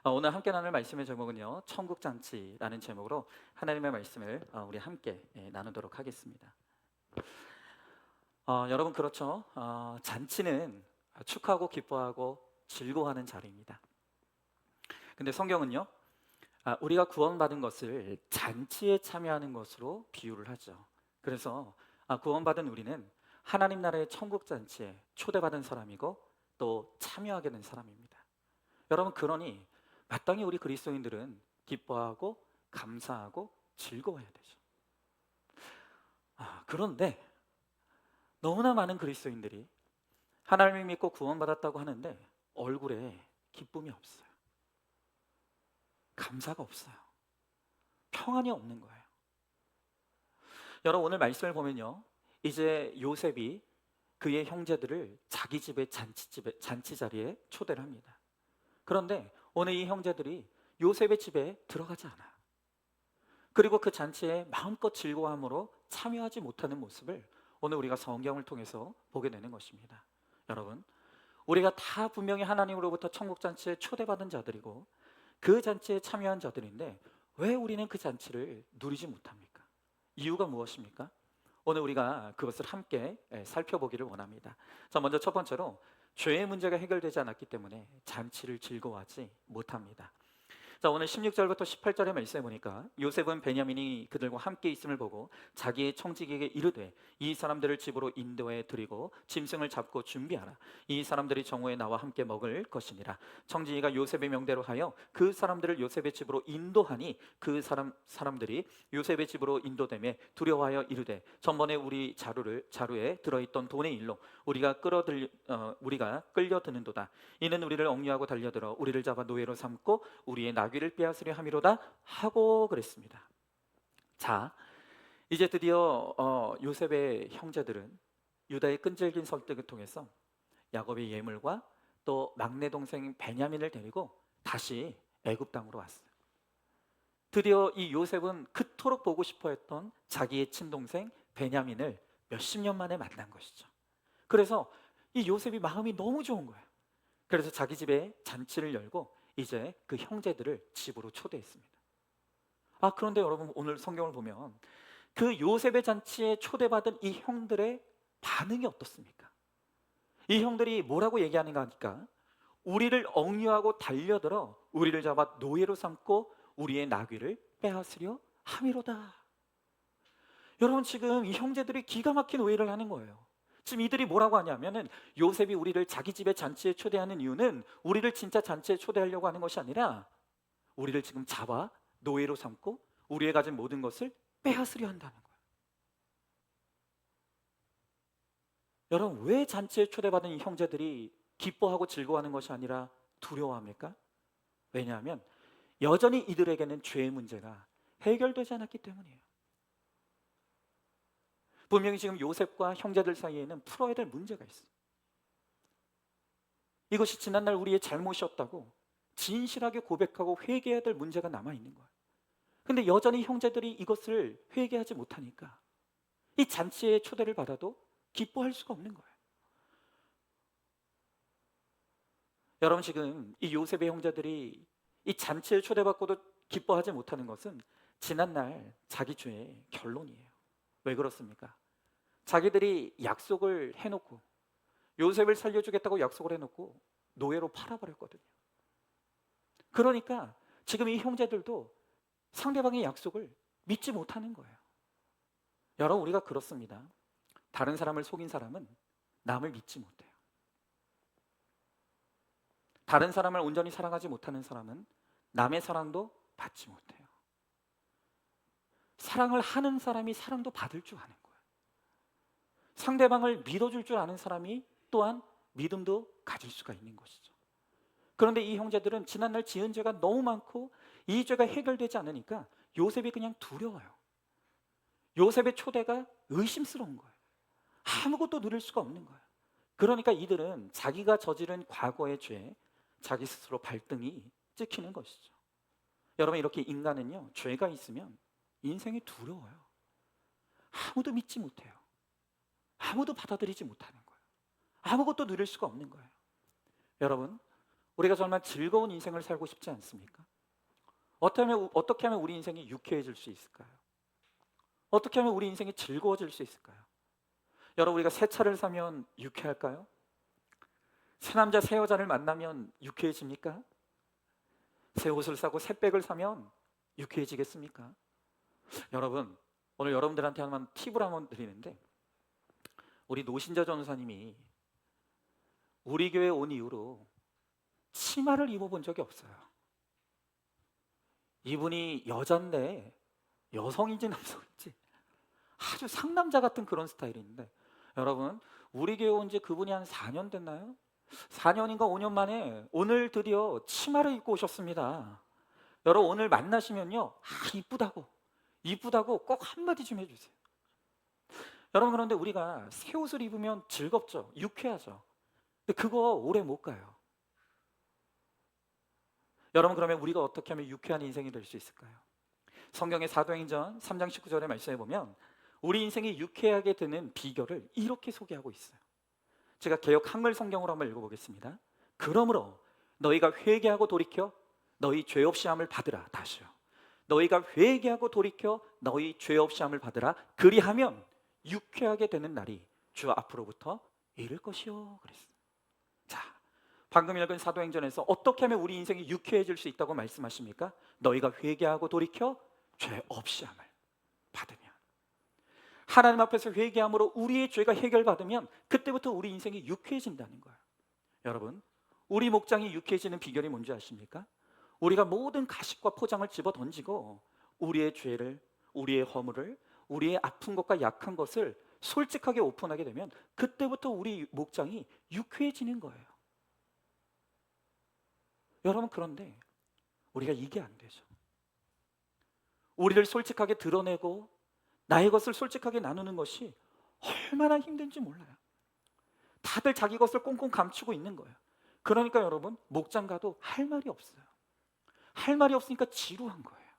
오늘 함께 나눌 말씀의 제목은요, 천국잔치라는 제목으로 하나님의 말씀을 우리 함께 나누도록 하겠습니다. 여러분 그렇죠? 잔치는 축하하고 기뻐하고 즐거워하는 자리입니다. 근데 성경은요, 우리가 구원받은 것을 잔치에 참여하는 것으로 비유를 하죠. 그래서 구원받은 우리는 하나님 나라의 천국잔치에 초대받은 사람이고 또 참여하게 된 사람입니다. 여러분, 그러니 마땅히 우리 그리스도인들은 기뻐하고 감사하고 즐거워해야 되죠. 그런데 너무나 많은 그리스도인들이 하나님을 믿고 구원받았다고 하는데 얼굴에 기쁨이 없어요. 감사가 없어요. 평안이 없는 거예요. 여러분, 오늘 말씀을 보면요, 이제 요셉이 그의 형제들을 자기 집의 잔치 자리에 초대를 합니다. 그런데 오늘 이 형제들이 요셉의 집에 들어가지 않아요. 그리고 그 잔치에 마음껏 즐거워함으로 참여하지 못하는 모습을 오늘 우리가 성경을 통해서 보게 되는 것입니다. 여러분, 우리가 다 분명히 하나님으로부터 천국 잔치에 초대받은 자들이고 그 잔치에 참여한 자들인데 왜 우리는 그 잔치를 누리지 못합니까? 이유가 무엇입니까? 오늘 우리가 그것을 함께 살펴보기를 원합니다. 자, 먼저 첫 번째로 죄의 문제가 해결되지 않았기 때문에 잔치를 즐거워하지 못합니다. 자, 오늘 16절부터 18절의 말씀에 보니까 요셉은 베냐민이 그들과 함께 있음을 보고 자기의 청지기에게 이르되 이 사람들을 집으로 인도해 드리고 짐승을 잡고 준비하라. 이 사람들이 정오에 나와 함께 먹을 것이니라. 청지기가 요셉의 명대로 하여 그 사람들을 요셉의 집으로 인도하니 그 사람들이 요셉의 집으로 인도되매 두려워하여 이르되 전번에 우리 자루에 들어있던 돈의 일로 우리가 끌려드는도다. 이는 우리를 억류하고 달려들어 우리를 잡아 노예로 삼고 우리의 나귀를 빼앗으려 함이로다 하고 그랬습니다. 자, 이제 드디어 요셉의 형제들은 유다의 끈질긴 설득을 통해서 야곱의 예물과 또 막내 동생 베냐민을 데리고 다시 애굽 땅으로 왔어요. 드디어 이 요셉은 그토록 보고 싶어 했던 자기의 친동생 베냐민을 몇십 년 만에 만난 것이죠. 그래서 이 요셉이 마음이 너무 좋은 거예요. 그래서 자기 집에 잔치를 열고 이제 그 형제들을 집으로 초대했습니다. 그런데 여러분, 오늘 성경을 보면 그 요셉의 잔치에 초대받은 이 형들의 반응이 어떻습니까? 이 형들이 뭐라고 얘기하는가 하니까 우리를 억류하고 달려들어 우리를 잡아 노예로 삼고 우리의 나귀를 빼앗으려 함이로다. 여러분, 지금 이 형제들이 기가 막힌 오해를 하는 거예요. 지금 이들이 뭐라고 하냐면은 요셉이 우리를 자기 집에 잔치에 초대하는 이유는 우리를 진짜 잔치에 초대하려고 하는 것이 아니라 우리를 지금 잡아 노예로 삼고 우리의 가진 모든 것을 빼앗으려 한다는 거예요. 여러분, 왜 잔치에 초대받은 이 형제들이 기뻐하고 즐거워하는 것이 아니라 두려워합니까? 왜냐하면 여전히 이들에게는 죄의 문제가 해결되지 않았기 때문이에요. 분명히 지금 요셉과 형제들 사이에는 풀어야 될 문제가 있어요. 이것이 지난날 우리의 잘못이었다고 진실하게 고백하고 회개해야 될 문제가 남아있는 거예요. 근데 여전히 형제들이 이것을 회개하지 못하니까 이 잔치에 초대를 받아도 기뻐할 수가 없는 거예요. 여러분, 지금 이 요셉의 형제들이 이 잔치에 초대받고도 기뻐하지 못하는 것은 지난날 자기 죄의 결론이에요. 왜 그렇습니까? 자기들이 약속을 해놓고 요셉을 살려주겠다고 약속을 해놓고 노예로 팔아버렸거든요. 그러니까 지금 이 형제들도 상대방의 약속을 믿지 못하는 거예요. 여러분, 우리가 그렇습니다. 다른 사람을 속인 사람은 남을 믿지 못해요. 다른 사람을 온전히 사랑하지 못하는 사람은 남의 사랑도 받지 못해요. 사랑을 하는 사람이 사랑도 받을 줄 아는 거예요. 상대방을 믿어줄 줄 아는 사람이 또한 믿음도 가질 수가 있는 것이죠. 그런데 이 형제들은 지난날 지은 죄가 너무 많고 이 죄가 해결되지 않으니까 요셉이 그냥 두려워요. 요셉의 초대가 의심스러운 거예요. 아무것도 누릴 수가 없는 거예요. 그러니까 이들은 자기가 저지른 과거의 죄, 자기 스스로 발등이 찍히는 것이죠. 여러분, 이렇게 인간은요, 죄가 있으면 인생이 두려워요. 아무도 믿지 못해요. 아무도 받아들이지 못하는 거예요. 아무것도 누릴 수가 없는 거예요. 여러분, 우리가 정말 즐거운 인생을 살고 싶지 않습니까? 어떻게 하면 우리 인생이 유쾌해질 수 있을까요? 어떻게 하면 우리 인생이 즐거워질 수 있을까요? 여러분, 우리가 새 차를 사면 유쾌할까요? 새 남자 새 여자를 만나면 유쾌해집니까? 새 옷을 사고 새 백을 사면 유쾌해지겠습니까? 여러분, 오늘 여러분들한테 한번 팁을 한번 드리는데, 우리 노신자 전사님이 우리 교회 온 이후로 치마를 입어본 적이 없어요. 이분이 여잔데 여성인지 남성인지 아주 상남자 같은 그런 스타일인데, 여러분, 우리 교회 온 지 그분이 한 4년 됐나요? 4년인가 5년 만에 오늘 드디어 치마를 입고 오셨습니다. 여러분, 오늘 만나시면요, 이쁘다고 꼭 한마디 좀 해주세요. 여러분, 그런데 우리가 새 옷을 입으면 즐겁죠, 유쾌하죠. 근데 그거 오래 못 가요. 여러분, 그러면 우리가 어떻게 하면 유쾌한 인생이 될 수 있을까요? 성경의 사도행전 3장 19절의 말씀에 보면 우리 인생이 유쾌하게 되는 비결을 이렇게 소개하고 있어요. 제가 개역 한글 성경으로 한번 읽어보겠습니다. 그러므로 너희가 회개하고 돌이켜 너희 죄 없이 함을 받으라. 다시요. 너희가 회개하고 돌이켜 너희 죄 없이 함을 받으라. 그리하면 유쾌하게 되는 날이 주 앞으로부터 이를 것이요. 그랬어요. 자, 방금 읽은 사도행전에서 어떻게 하면 우리 인생이 유쾌해질 수 있다고 말씀하십니까? 너희가 회개하고 돌이켜 죄 없이 함을 받으면, 하나님 앞에서 회개함으로 우리의 죄가 해결받으면 그때부터 우리 인생이 유쾌해진다는 거예요. 여러분, 우리 목장이 유쾌해지는 비결이 뭔지 아십니까? 우리가 모든 가식과 포장을 집어 던지고 우리의 죄를, 우리의 허물을, 우리의 아픈 것과 약한 것을 솔직하게 오픈하게 되면 그때부터 우리 목장이 유쾌해지는 거예요. 여러분, 그런데 우리가 이게 안 되죠. 우리를 솔직하게 드러내고 나의 것을 솔직하게 나누는 것이 얼마나 힘든지 몰라요. 다들 자기 것을 꽁꽁 감추고 있는 거예요. 그러니까 여러분, 목장 가도 할 말이 없어요. 할 말이 없으니까 지루한 거예요.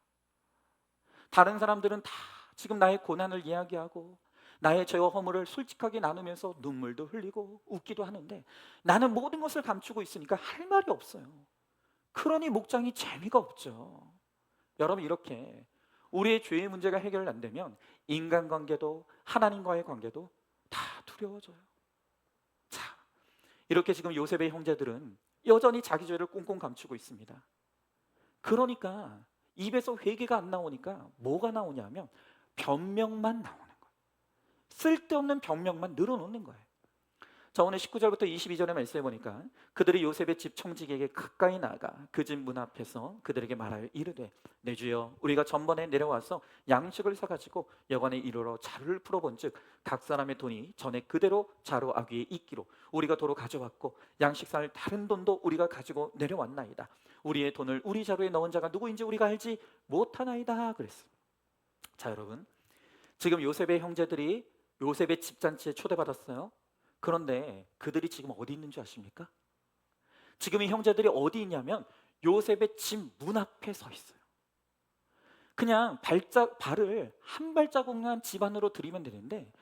다른 사람들은 다 지금 나의 고난을 이야기하고 나의 죄와 허물을 솔직하게 나누면서 눈물도 흘리고 웃기도 하는데 나는 모든 것을 감추고 있으니까 할 말이 없어요. 그러니 목장이 재미가 없죠. 여러분, 이렇게 우리의 죄의 문제가 해결 안 되면 인간관계도 하나님과의 관계도 다 두려워져요. 자, 이렇게 지금 요셉의 형제들은 여전히 자기 죄를 꽁꽁 감추고 있습니다. 그러니까 입에서 회개가 안 나오니까 뭐가 나오냐면 변명만 나오는 거예요. 쓸데없는 변명만 늘어놓는 거예요. 자, 오늘 19절부터 22절의 말씀해 보니까 그들이 요셉의 집 청지기에게 가까이 나가 그 집 문 앞에서 그들에게 말하여 이르되, 내 주여, 우리가 전번에 내려와서 양식을 사가지고 여관에 이르러 자루를 풀어본즉 각 사람의 돈이 전에 그대로 자루 아귀에 있기로 우리가 도로 가져왔고 양식 살 다른 돈도 우리가 가지고 내려왔나이다. 우리의 돈을 우리 자루에 넣은 자가 누구인지 우리가 알지 못하나이다. 그랬어요. 자, 여러분, 지금 요셉의 형제들이 요셉의 집잔치에 초대받았어요. 그런데 그들이 지금 어디 있는 줄 아십니까? 지금 이 형제들이 어디 있냐면 요셉의 집 문 앞에 서 있어요. 그냥 발을 한 발자국만 집 안으로 들이면 되는데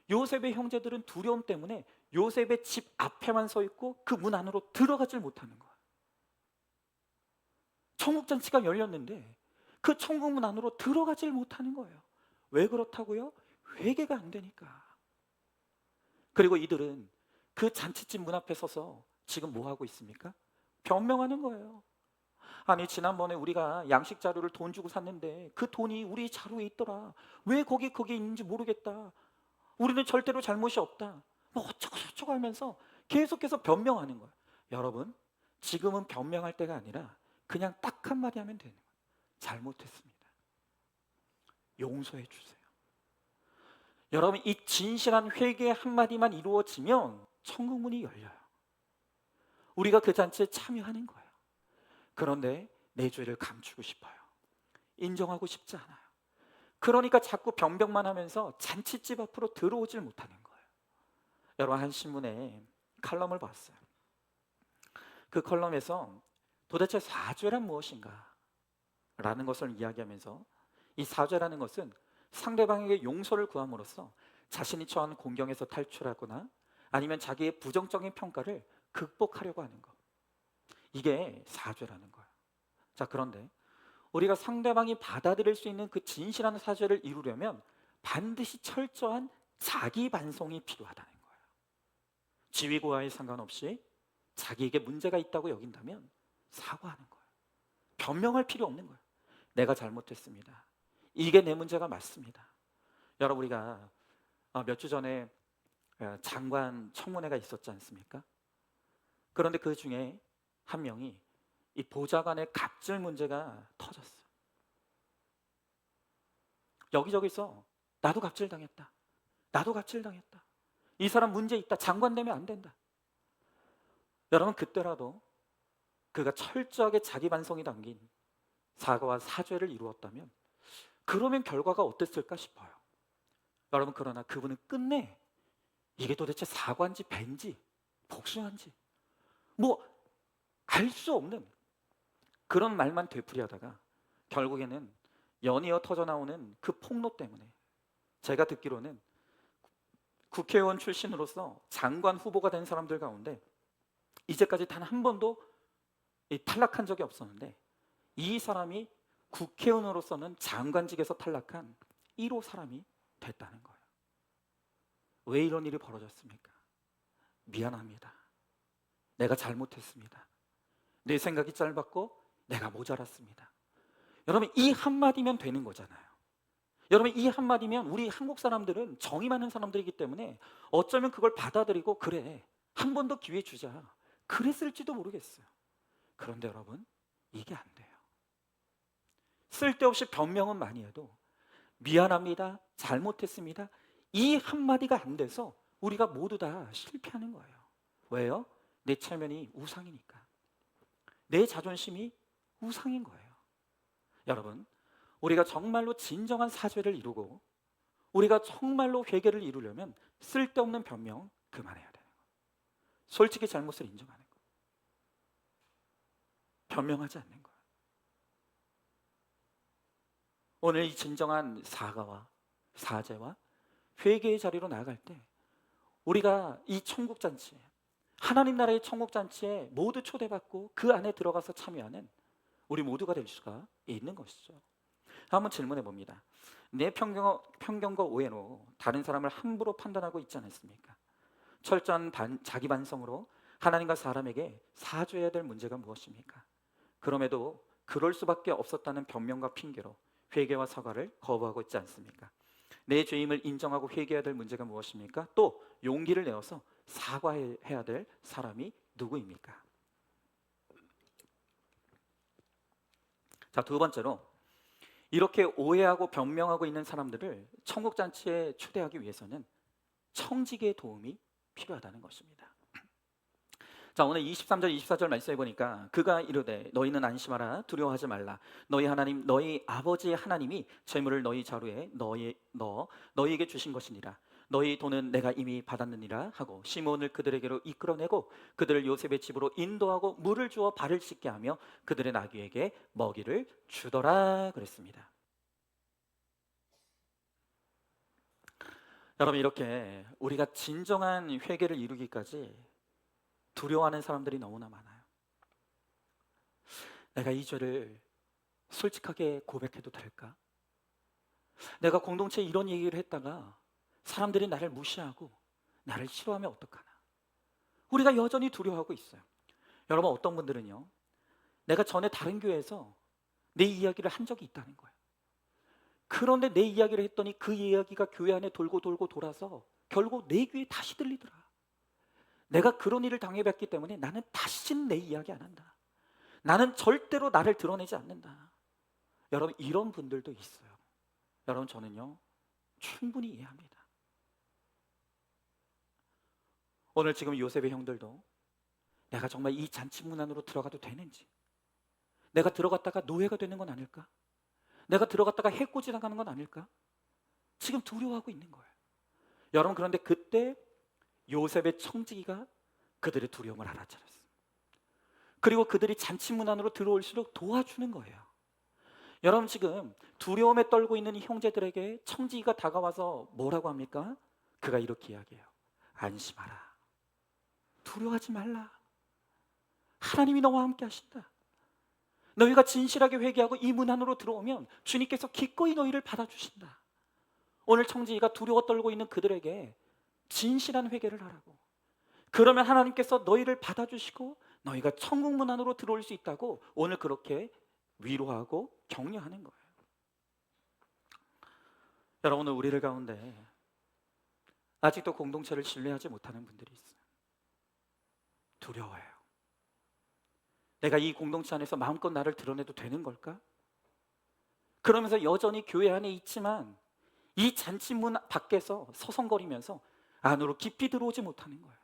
요셉의 형제들은 두려움 때문에 요셉의 집 앞에만 서 있고 그 문 안으로 들어가질 못하는 거예요. 청국잔치가 열렸는데 그 청국문 안으로 들어가질 못하는 거예요. 왜 그렇다고요? 회개가 안 되니까. 그리고 이들은 그 잔치집 문 앞에 서서 지금 뭐 하고 있습니까? 변명하는 거예요. 아니, 지난번에 우리가 양식 자루를 돈 주고 샀는데 그 돈이 우리 자루에 있더라. 왜 거기 있는지 모르겠다. 우리는 절대로 잘못이 없다. 뭐 어쩌고 저쩌고 하면서 계속해서 변명하는 거예요. 여러분, 지금은 변명할 때가 아니라 그냥 딱 한마디 하면 되는 거예요. 잘못했습니다. 용서해 주세요. 여러분, 이 진실한 회개 한마디만 이루어지면 천국문이 열려요. 우리가 그 잔치에 참여하는 거예요. 그런데 내 죄를 감추고 싶어요. 인정하고 싶지 않아요. 그러니까 자꾸 변명만 하면서 잔치집 앞으로 들어오질 못하는 거예요. 여러분, 한 신문에 칼럼을 봤어요. 그 컬럼에서 도대체 사죄란 무엇인가? 라는 것을 이야기하면서 이 사죄라는 것은 상대방에게 용서를 구함으로써 자신이 처한 공경에서 탈출하거나 아니면 자기의 부정적인 평가를 극복하려고 하는 것. 이게 사죄라는 거예요. 자, 그런데 우리가 상대방이 받아들일 수 있는 그 진실한 사죄를 이루려면 반드시 철저한 자기 반성이 필요하다는 거예요. 지위고하에 상관없이 자기에게 문제가 있다고 여긴다면 사과하는 거예요. 변명할 필요 없는 거예요. 내가 잘못했습니다. 이게 내 문제가 맞습니다. 여러분, 우리가 몇 주 전에 장관 청문회가 있었지 않습니까? 그런데 그 중에 한 명이 이 보좌관의 갑질 문제가 터졌어요. 여기저기서 나도 갑질당했다. 나도 갑질당했다. 이 사람 문제 있다. 장관 되면 안 된다. 여러분, 그때라도 그가 철저하게 자기 반성이 담긴 사과와 사죄를 이루었다면 그러면 결과가 어땠을까 싶어요. 여러분, 그러나 그분은 끝내 이게 도대체 사과인지 벤지 복수한지 뭐 알 수 없는 그런 말만 되풀이하다가 결국에는 연이어 터져나오는 그 폭로 때문에, 제가 듣기로는 국회의원 출신으로서 장관 후보가 된 사람들 가운데 이제까지 단 한 번도 탈락한 적이 없었는데 이 사람이 국회의원으로서는 장관직에서 탈락한 1호 사람이 됐다는 거예요. 왜 이런 일이 벌어졌습니까? 미안합니다. 내가 잘못했습니다. 내 생각이 짧았고 내가 모자랐습니다. 여러분, 이 한마디면 되는 거잖아요. 여러분, 이 한마디면 우리 한국 사람들은 정이 많은 사람들이기 때문에 어쩌면 그걸 받아들이고 그래, 한 번 더 기회 주자, 그랬을지도 모르겠어요. 그런데 여러분, 이게 안 돼요. 쓸데없이 변명은 많이 해도 미안합니다, 잘못했습니다, 이 한마디가 안 돼서 우리가 모두 다 실패하는 거예요. 왜요? 내 체면이 우상이니까. 내 자존심이 우상인 거예요. 여러분, 우리가 정말로 진정한 사죄를 이루고 우리가 정말로 회개를 이루려면 쓸데없는 변명 그만해야 돼요. 솔직히 잘못을 인정하는 거예요. 변명하지 않는 거예요. 오늘 이 진정한 사과와 사죄와 회개의 자리로 나아갈 때 우리가 이 천국잔치에, 하나님 나라의 천국잔치에 모두 초대받고 그 안에 들어가서 참여하는 우리 모두가 될 수가 있는 것이죠. 한번 질문해 봅니다. 내 편견과 오해로 다른 사람을 함부로 판단하고 있지 않습니까? 철저한 자기 반성으로 하나님과 사람에게 사죄해야 될 문제가 무엇입니까? 그럼에도 그럴 수밖에 없었다는 변명과 핑계로 회개와 사과를 거부하고 있지 않습니까? 내 죄임을 인정하고 회개해야 될 문제가 무엇입니까? 또 용기를 내어서 사과해야 될 사람이 누구입니까? 자, 두 번째로, 이렇게 오해하고 변명하고 있는 사람들을 천국잔치에 초대하기 위해서는 청지기의 도움이 필요하다는 것입니다. 자, 오늘 23절 24절 말씀해 보니까 그가 이르되 너희는 안심하라, 두려워하지 말라. 너희 하나님, 너희 아버지 하나님이 재물을 너희 자루에 너희에게 주신 것이니라. 너희 돈은 내가 이미 받았느니라 하고 시몬을 그들에게로 이끌어내고 그들을 요셉의 집으로 인도하고 물을 주어 발을 씻게 하며 그들의 나귀에게 먹이를 주더라 그랬습니다. 여러분, 이렇게 우리가 진정한 회개를 이루기까지 두려워하는 사람들이 너무나 많아요. 내가 이 죄를 솔직하게 고백해도 될까? 내가 공동체에 이런 얘기를 했다가 사람들이 나를 무시하고 나를 싫어하면 어떡하나? 우리가 여전히 두려워하고 있어요. 여러분, 어떤 분들은요, 내가 전에 다른 교회에서 내 이야기를 한 적이 있다는 거예요. 그런데 내 이야기를 했더니 그 이야기가 교회 안에 돌고 돌아서 결국 내 귀에 다시 들리더라. 내가 그런 일을 당해봤기 때문에 나는 다시는 내 이야기 안 한다. 나는 절대로 나를 드러내지 않는다. 여러분, 이런 분들도 있어요. 여러분, 저는요, 충분히 이해합니다. 오늘 지금 요셉의 형들도 내가 정말 이 잔치 문 안으로 들어가도 되는지, 내가 들어갔다가 노예가 되는 건 아닐까? 내가 들어갔다가 해코지 당하는 건 아닐까? 지금 두려워하고 있는 거예요. 여러분, 그런데 그때 요셉의 청지기가 그들의 두려움을 알아차렸어요. 그리고 그들이 잔치 문 안으로 들어올수록 도와주는 거예요. 여러분, 지금 두려움에 떨고 있는 이 형제들에게 청지기가 다가와서 뭐라고 합니까? 그가 이렇게 이야기해요. 안심하라. 두려워하지 말라. 하나님이 너와 함께 하신다. 너희가 진실하게 회개하고 이 문 안으로 들어오면 주님께서 기꺼이 너희를 받아주신다. 오늘 청지기가 두려워 떨고 있는 그들에게 진실한 회개를 하라고. 그러면 하나님께서 너희를 받아주시고 너희가 천국 문 안으로 들어올 수 있다고 오늘 그렇게 위로하고 격려하는 거예요. 여러분, 오늘 우리들 가운데 아직도 공동체를 신뢰하지 못하는 분들이 있어요. 두려워해요. 내가 이 공동체 안에서 마음껏 나를 드러내도 되는 걸까? 그러면서 여전히 교회 안에 있지만 이 잔치문 밖에서 서성거리면서 안으로 깊이 들어오지 못하는 거예요.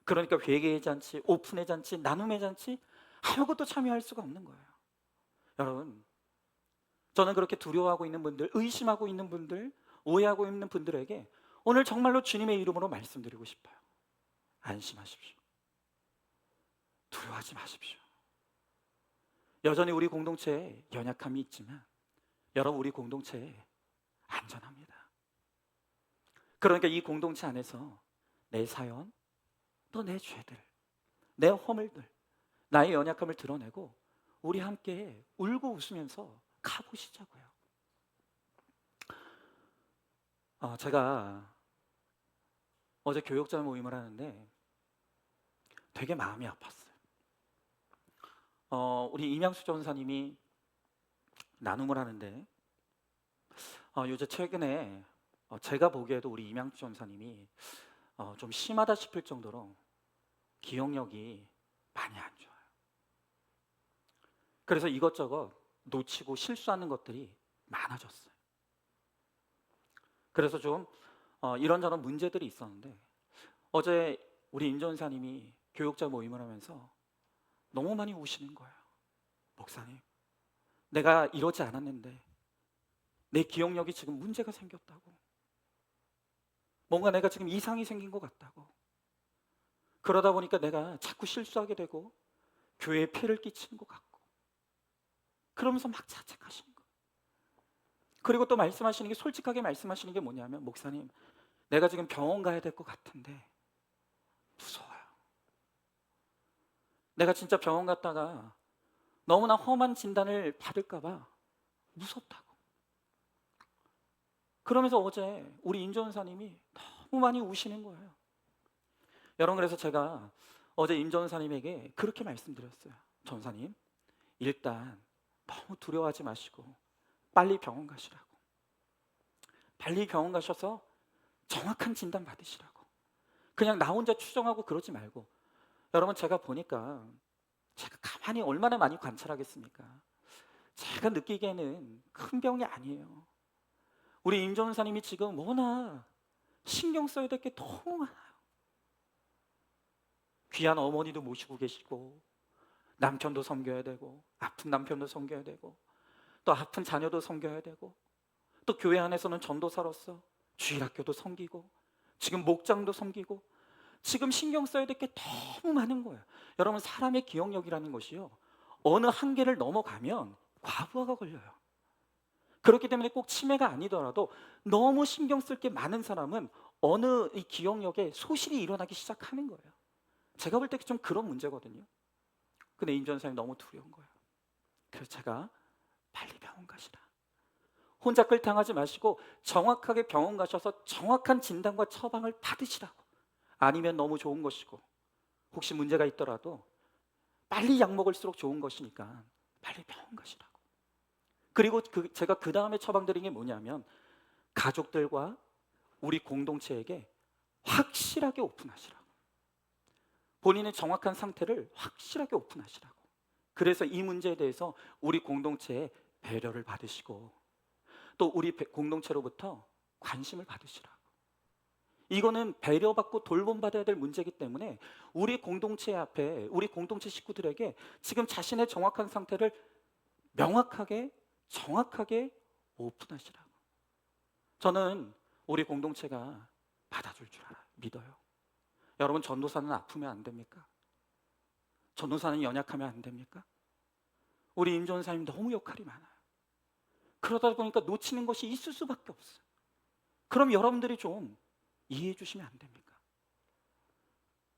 그러니까 회개의 잔치, 오픈의 잔치, 나눔의 잔치 아무것도 참여할 수가 없는 거예요. 여러분, 저는 그렇게 두려워하고 있는 분들, 의심하고 있는 분들, 오해하고 있는 분들에게 오늘 정말로 주님의 이름으로 말씀드리고 싶어요. 안심하십시오. 두려워하지 마십시오. 여전히 우리 공동체에 연약함이 있지만 여러분, 우리 공동체에 안전합니다. 그러니까 이 공동체 안에서 내 사연, 또 내 죄들, 내 허물들, 나의 연약함을 드러내고 우리 함께 울고 웃으면서 가보시자고요. 제가 어제 교역자 모임을 하는데 되게 마음이 아팠어요. 우리 임양수 전사님이 나눔을 하는데 요새 최근에 제가 보기에도 우리 임양수 전사님이 좀 심하다 싶을 정도로 기억력이 많이 안 좋아요. 그래서 이것저것 놓치고 실수하는 것들이 많아졌어요. 그래서 좀 이런저런 문제들이 있었는데 어제 우리 임 전사님이 교육자 모임을 하면서 너무 많이 우시는 거예요. 목사님, 내가 이러지 않았는데 내 기억력이 지금 문제가 생겼다고. 뭔가 내가 지금 이상이 생긴 것 같다고. 그러다 보니까 내가 자꾸 실수하게 되고 교회에 폐를 끼치는 것 같고. 그러면서 막 자책하시는 거예요. 그리고 또 말씀하시는 게, 솔직하게 말씀하시는 게 뭐냐면, 목사님, 내가 지금 병원 가야 될 것 같은데 무서워요. 내가 진짜 병원 갔다가 너무나 험한 진단을 받을까 봐 무섭다고. 그러면서 어제 우리 임 전사님이 너무 많이 우시는 거예요. 여러분, 그래서 제가 어제 임 전사님에게 그렇게 말씀드렸어요. 전사님, 일단 너무 두려워하지 마시고 빨리 병원 가시라고. 빨리 병원 가셔서 정확한 진단 받으시라고. 그냥 나 혼자 추정하고 그러지 말고. 여러분, 제가 보니까, 제가 가만히 얼마나 많이 관찰하겠습니까? 제가 느끼기에는 큰 병이 아니에요. 우리 임 전사님이 지금 워낙 신경 써야 될 게 너무 많아요. 귀한 어머니도 모시고 계시고, 남편도 섬겨야 되고, 아픈 남편도 섬겨야 되고, 또 아픈 자녀도 섬겨야 되고, 또 교회 안에서는 전도사로서 주일학교도 섬기고, 지금 목장도 섬기고, 지금 신경 써야 될 게 너무 많은 거예요. 여러분, 사람의 기억력이라는 것이요, 어느 한계를 넘어가면 과부하가 걸려요. 그렇기 때문에 꼭 치매가 아니더라도 너무 신경 쓸 게 많은 사람은 어느 이 기억력에 소실이 일어나기 시작하는 거예요. 제가 볼 때 좀 그런 문제거든요. 근데 임 전사님 너무 두려운 거예요. 그래서 제가 빨리 병원 가시라. 혼자 끌당하지 마시고 정확하게 병원 가셔서 정확한 진단과 처방을 받으시라고. 아니면 너무 좋은 것이고, 혹시 문제가 있더라도 빨리 약 먹을수록 좋은 것이니까 빨리 병원 가시라고. 그리고 제가 그 다음에 처방드린 게 뭐냐면, 가족들과 우리 공동체에게 확실하게 오픈하시라고. 본인의 정확한 상태를 확실하게 오픈하시라고. 그래서 이 문제에 대해서 우리 공동체에 배려를 받으시고, 또 우리 공동체로부터 관심을 받으시라고. 이거는 배려받고 돌봄받아야 될 문제이기 때문에 우리 공동체 앞에, 우리 공동체 식구들에게 지금 자신의 정확한 상태를 명확하게, 정확하게 오픈하시라고. 저는 우리 공동체가 받아줄 줄 알아요. 믿어요. 여러분, 전도사는 아프면 안 됩니까? 전도사는 연약하면 안 됩니까? 우리 임 전사님 너무 역할이 많아요. 그러다 보니까 놓치는 것이 있을 수밖에 없어요. 그럼 여러분들이 좀 이해해 주시면 안 됩니까?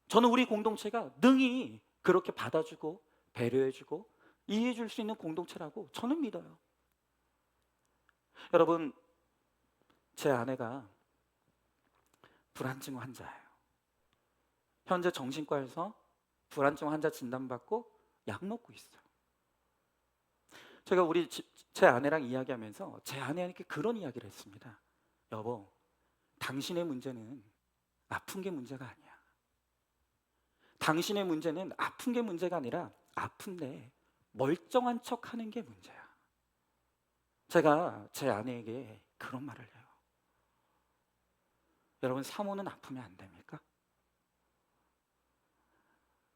저는 우리 공동체가 능히 그렇게 받아주고 배려해주고 이해해줄 수 있는 공동체라고 저는 믿어요. 여러분, 제 아내가 불안증 환자예요. 현재 정신과에서 불안증 환자 진단받고 약 먹고 있어요. 제가 제 아내랑 이야기하면서 제 아내에게 그런 이야기를 했습니다. 여보, 당신의 문제는 아픈 게 문제가 아니야. 당신의 문제는 아픈 게 문제가 아니라 아픈데 멀쩡한 척 하는 게 문제야. 제가 제 아내에게 그런 말을 해요. 여러분, 사모는 아프면 안 됩니까?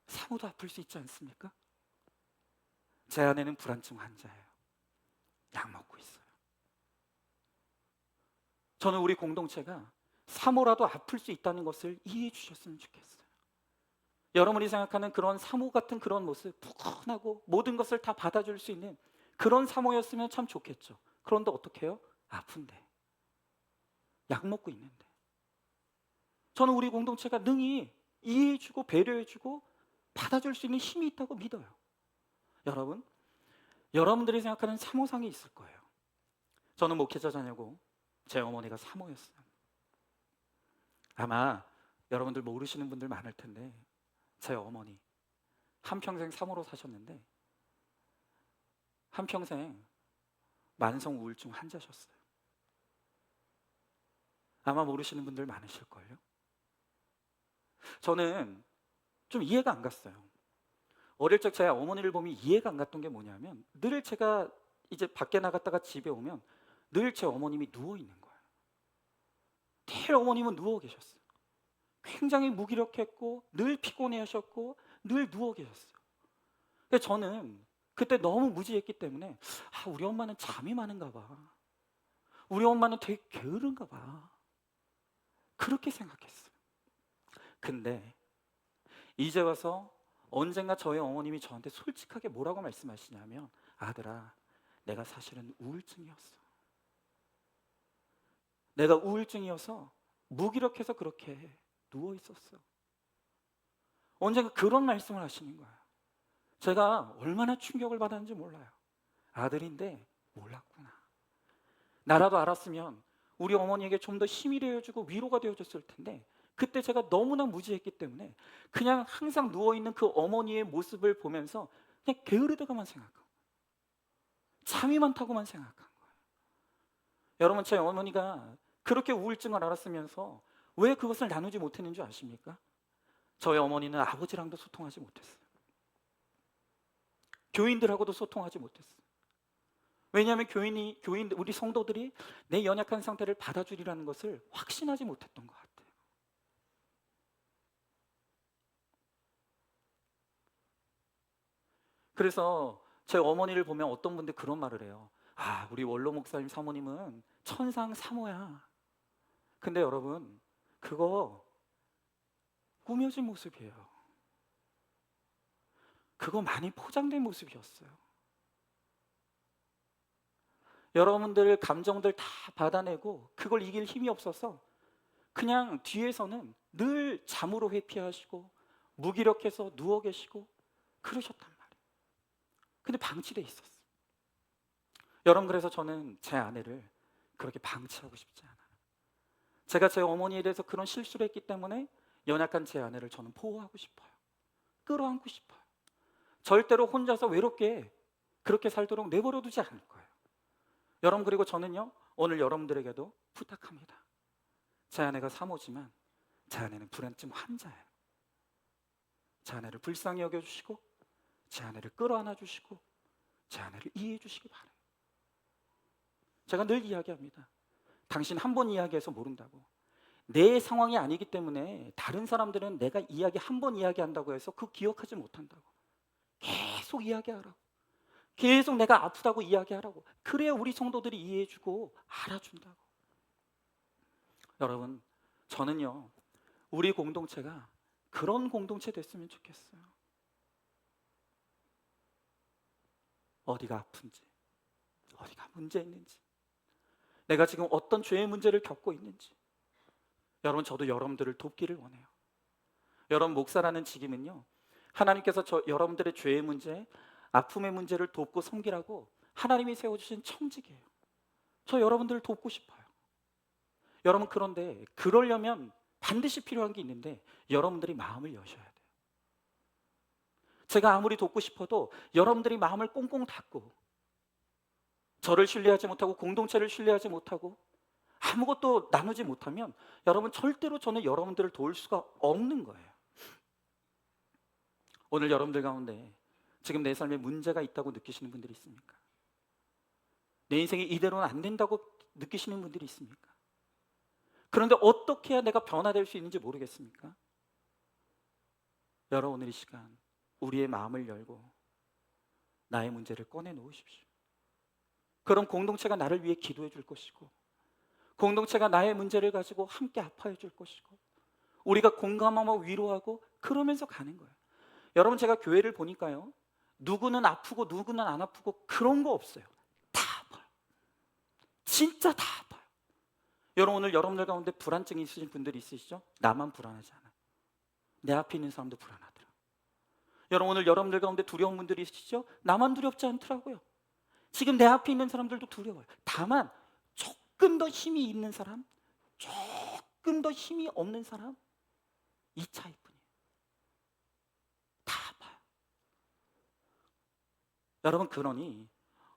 사모도 아플 수 있지 않습니까? 제 아내는 불안증 환자예요. 약 먹고 있어요. 저는 우리 공동체가 사모라도 아플 수 있다는 것을 이해해 주셨으면 좋겠어요. 여러분이 생각하는 그런 사모 같은 그런 모습, 푸근하고 모든 것을 다 받아줄 수 있는 그런 사모였으면 참 좋겠죠. 그런데 어떻게 해요? 아픈데, 약 먹고 있는데. 저는 우리 공동체가 능히 이해해주고 배려해주고 받아줄 수 있는 힘이 있다고 믿어요. 여러분, 여러분들이 생각하는 사모상이 있을 거예요. 저는 목회자 자녀고 제 어머니가 사모였어요. 아마 여러분들 모르시는 분들 많을 텐데 제 어머니 한평생 사모로 사셨는데 한평생 만성 우울증 환자셨어요. 아마 모르시는 분들 많으실걸요. 저는 좀 이해가 안 갔어요. 어릴 적 제 어머니를 보면 이해가 안 갔던 게 뭐냐면 늘 제가 이제 밖에 나갔다가 집에 오면 늘 제 어머님이 누워 있는 거예요. 늘 어머님은 누워 계셨어요. 굉장히 무기력했고 늘 피곤해하셨고 늘 누워 계셨어요. 근데 저는 그때 너무 무지했기 때문에 우리 엄마는 잠이 많은가 봐. 우리 엄마는 되게 게으른가 봐. 그렇게 생각했어요. 근데 이제 와서 언젠가 저희 어머님이 저한테 솔직하게 뭐라고 말씀하시냐면 아들아, 내가 사실은 우울증이었어. 내가 우울증이어서 무기력해서 그렇게 누워 있었어. 언젠가 그런 말씀을 하시는 거예요. 제가 얼마나 충격을 받았는지 몰라요. 아들인데 몰랐구나. 나라도 알았으면 우리 어머니에게 좀 더 힘이 되어주고 위로가 되어줬을 텐데 그때 제가 너무나 무지했기 때문에 그냥 항상 누워있는 그 어머니의 모습을 보면서 그냥 게으르다고만 생각하고 잠이 많다고만 생각한 거예요. 여러분, 제 어머니가 그렇게 우울증을 알았으면서 왜 그것을 나누지 못했는 줄 아십니까? 저희 어머니는 아버지랑도 소통하지 못했어요. 교인들하고도 소통하지 못했어요. 왜냐하면 우리 성도들이 내 연약한 상태를 받아주리라는 것을 확신하지 못했던 것 같아요. 그래서 제 어머니를 보면 어떤 분들 그런 말을 해요. 우리 원로 목사님 사모님은 천상 사모야. 근데 여러분, 그거 꾸며진 모습이에요. 그거 많이 포장된 모습이었어요. 여러분들 감정들 다 받아내고 그걸 이길 힘이 없어서 그냥 뒤에서는 늘 잠으로 회피하시고 무기력해서 누워 계시고 그러셨단 말이에요. 근데 방치돼 있었어요. 여러분, 그래서 저는 제 아내를 그렇게 방치하고 싶지 않아요. 제가 제 어머니에 대해서 그런 실수를 했기 때문에 연약한 제 아내를 저는 보호하고 싶어요. 끌어안고 싶어요. 절대로 혼자서 외롭게 그렇게 살도록 내버려 두지 않을 거예요. 여러분, 그리고 저는요, 오늘 여러분들에게도 부탁합니다. 제 아내가 사모지만 제 아내는 불안증 환자예요. 제 아내를 불쌍히 여겨주시고 제 아내를 끌어안아 주시고 제 아내를 이해해 주시기 바라요. 제가 늘 이야기합니다. 당신 한 번 이야기해서 모른다고. 내 상황이 아니기 때문에 다른 사람들은 내가 한 번 이야기한다고 해서 그 기억하지 못한다고. 계속 이야기하라고. 계속 내가 아프다고 이야기하라고. 그래야 우리 성도들이 이해해주고 알아준다고. 여러분, 저는요, 우리 공동체가 그런 공동체 됐으면 좋겠어요. 어디가 아픈지, 어디가 문제 있는지, 내가 지금 어떤 죄의 문제를 겪고 있는지, 여러분, 저도 여러분들을 돕기를 원해요. 여러분, 목사라는 직임은요, 하나님께서 여러분들의 죄의 문제, 아픔의 문제를 돕고 섬기라고 하나님이 세워주신 청직이에요. 저 여러분들을 돕고 싶어요. 여러분, 그런데 그러려면 반드시 필요한 게 있는데 여러분들이 마음을 여셔야 돼요. 제가 아무리 돕고 싶어도 여러분들이 마음을 꽁꽁 닫고 저를 신뢰하지 못하고 공동체를 신뢰하지 못하고 아무것도 나누지 못하면 여러분, 절대로 저는 여러분들을 도울 수가 없는 거예요. 오늘 여러분들 가운데 지금 내 삶에 문제가 있다고 느끼시는 분들이 있습니까? 내 인생이 이대로는 안 된다고 느끼시는 분들이 있습니까? 그런데 어떻게 해야 내가 변화될 수 있는지 모르겠습니까? 여러분, 오늘 이 시간 우리의 마음을 열고 나의 문제를 꺼내 놓으십시오. 그럼 공동체가 나를 위해 기도해 줄 것이고, 공동체가 나의 문제를 가지고 함께 아파해 줄 것이고, 우리가 공감하고 위로하고 그러면서 가는 거예요. 여러분, 제가 교회를 보니까요, 누구는 아프고 누구는 안 아프고 그런 거 없어요. 다 아파요. 진짜 다 아파요. 여러분, 오늘 여러분들 가운데 불안증이 있으신 분들이 있으시죠? 나만 불안하지 않아요. 내 앞에 있는 사람도 불안하더라. 여러분, 오늘 여러분들 가운데 두려운 분들이 있으시죠? 나만 두렵지 않더라고요. 지금 내 앞에 있는 사람들도 두려워요. 다만 조금 더 힘이 있는 사람, 조금 더 힘이 없는 사람, 이 차이뿐이에요. 다 아파요. 여러분, 그러니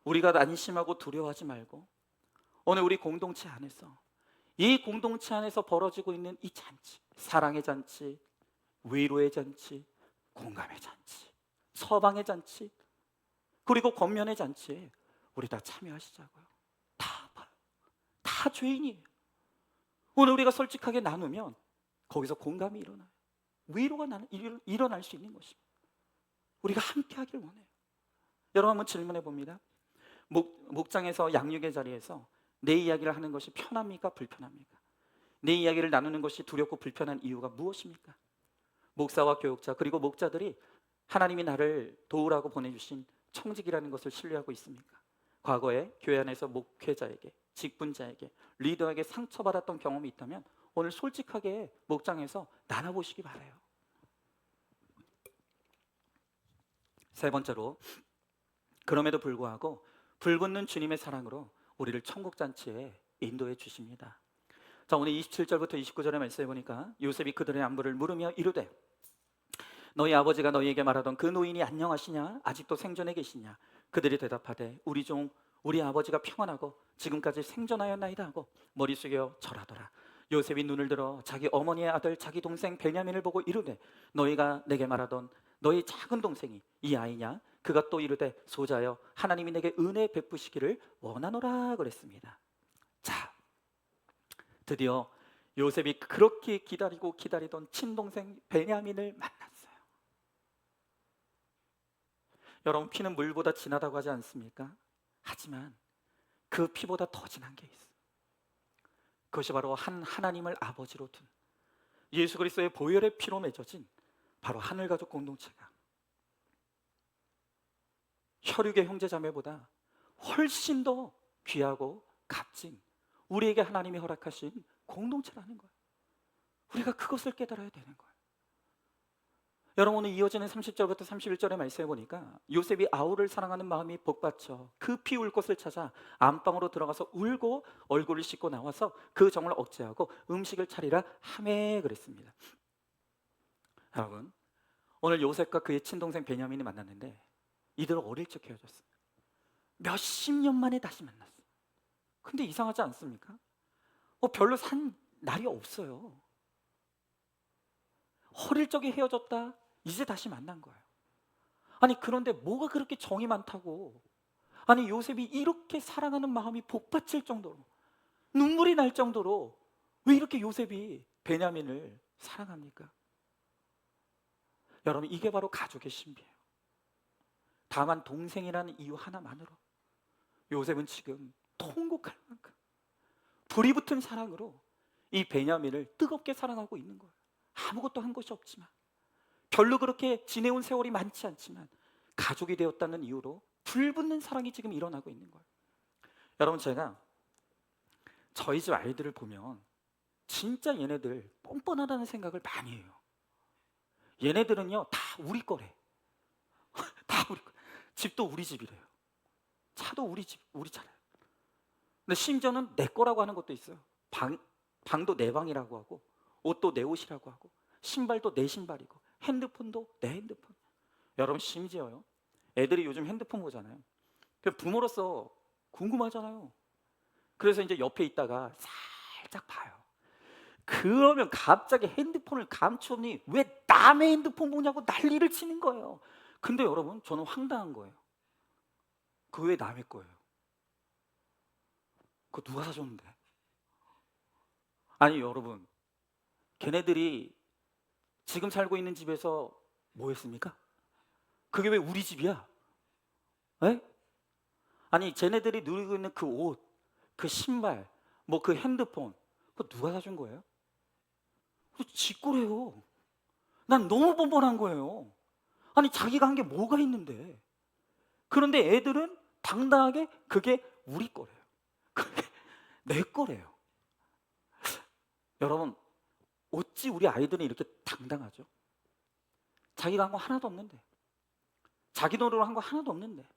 우리가 안심하고 두려워하지 말고 오늘 우리 공동체 안에서, 이 공동체 안에서 벌어지고 있는 이 잔치, 사랑의 잔치, 위로의 잔치, 공감의 잔치, 서방의 잔치, 그리고 권면의 잔치에 우리 다 참여하시자고요. 다 아파요. 다 죄인이에요. 오늘 우리가 솔직하게 나누면 거기서 공감이 일어나요. 위로가 일어날 수 있는 것입니다. 우리가 함께 하길 원해요. 여러분, 한번 질문해 봅니다. 목장에서 양육의 자리에서 내 이야기를 하는 것이 편합니까? 불편합니까? 내 이야기를 나누는 것이 두렵고 불편한 이유가 무엇입니까? 목사와 교육자 그리고 목자들이 하나님이 나를 도우라고 보내주신 청직이라는 것을 신뢰하고 있습니까? 과거에 교회 안에서 목회자에게, 직분자에게, 리더에게 상처받았던 경험이 있다면 오늘 솔직하게 목장에서 나눠보시기 바라요. 세 번째로, 그럼에도 불구하고 불붙는 주님의 사랑으로 우리를 천국잔치에 인도해 주십니다. 자, 오늘 27절부터 29절의 말씀해 보니까 요셉이 그들의 안부를 물으며 이르되 너희 아버지가 너희에게 말하던 그 노인이 안녕하시냐? 아직도 생존해 계시냐? 그들이 대답하되 우리 아버지가 평안하고 지금까지 생존하였나이다 하고 머리 숙여 절하더라. 요셉이 눈을 들어 자기 어머니의 아들 자기 동생 베냐민을 보고 이르되 너희가 내게 말하던 너희 작은 동생이 이 아이냐? 그가 또 이르되 소자여 하나님이 내게 은혜 베푸시기를 원하노라 그랬습니다. 자, 드디어 요셉이 그렇게 기다리던 친동생 베냐민을 만났어요. 여러분, 피는 물보다 진하다고 하지 않습니까? 하지만 그 피보다 더 진한 게 있어요. 그것이 바로 하나님을 아버지로 둔 예수 그리스도의 보혈의 피로 맺어진 바로 하늘가족 공동체가 혈육의 형제자매보다 훨씬 더 귀하고 값진 우리에게 하나님이 허락하신 공동체라는 거예요. 우리가 그것을 깨달아야 되는 거예요. 여러분, 오늘 이어지는 30절부터 31절의 말씀해 보니까 요셉이 아우를 사랑하는 마음이 복받쳐 그 피 울 곳을 찾아 안방으로 들어가서 울고 얼굴을 씻고 나와서 그 정을 억제하고 음식을 차리라 하매 그랬습니다. 여러분, 오늘 요셉과 그의 친동생 베냐민이 만났는데 이들은 어릴 적 헤어졌어요. 몇십 년 만에 다시 만났어요. 근데 이상하지 않습니까? 별로 산 날이 없어요. 어릴 적에 헤어졌다 이제 다시 만난 거예요. 아니, 그런데 뭐가 그렇게 정이 많다고, 아니 요셉이 이렇게 사랑하는 마음이 복받칠 정도로 눈물이 날 정도로 왜 이렇게 요셉이 베냐민을 사랑합니까? 여러분, 이게 바로 가족의 신비예요. 다만 동생이라는 이유 하나만으로 요셉은 지금 통곡할 만큼 불이 붙은 사랑으로 이 베냐민을 뜨겁게 사랑하고 있는 거예요. 아무것도 한 것이 없지만, 별로 그렇게 지내온 세월이 많지 않지만 가족이 되었다는 이유로 불붙는 사랑이 지금 일어나고 있는 거예요. 여러분, 제가 저희 집 아이들을 보면 진짜 얘네들 뻔뻔하다는 생각을 많이 해요. 얘네들은요 다 우리 거래. 다 우리 거. 집도 우리 집이래요. 차도 우리 집, 우리 차래요. 근데 심지어는 내 거라고 하는 것도 있어요. 방도 내 방이라고 하고, 옷도 내 옷이라고 하고, 신발도 내 신발이고, 핸드폰도 내 핸드폰. 여러분 심지어요, 애들이 요즘 핸드폰 보잖아요. 그 부모로서 궁금하잖아요. 그래서 이제 옆에 있다가 살짝 봐요. 그러면 갑자기 핸드폰을 감추니 왜 남의 핸드폰 보냐고 난리를 치는 거예요. 근데 여러분 저는 황당한 거예요. 그거 왜 남의 거예요? 그거 누가 사줬는데? 아니 여러분, 걔네들이 지금 살고 있는 집에서 뭐 했습니까? 그게 왜 우리 집이야? 에? 아니 쟤네들이 누리고 있는 그 옷, 그 신발, 뭐 그 핸드폰, 그거 누가 사준 거예요? 그거 지 거래요. 난 너무 뻔뻔한 거예요. 아니 자기가 한 게 뭐가 있는데. 그런데 애들은 당당하게 그게 우리 거래요. 그게 내 거래요. 여러분 어찌 우리 아이들은 이렇게 당당하죠? 자기가 한 거 하나도 없는데, 자기 돈으로 한 거 하나도 없는데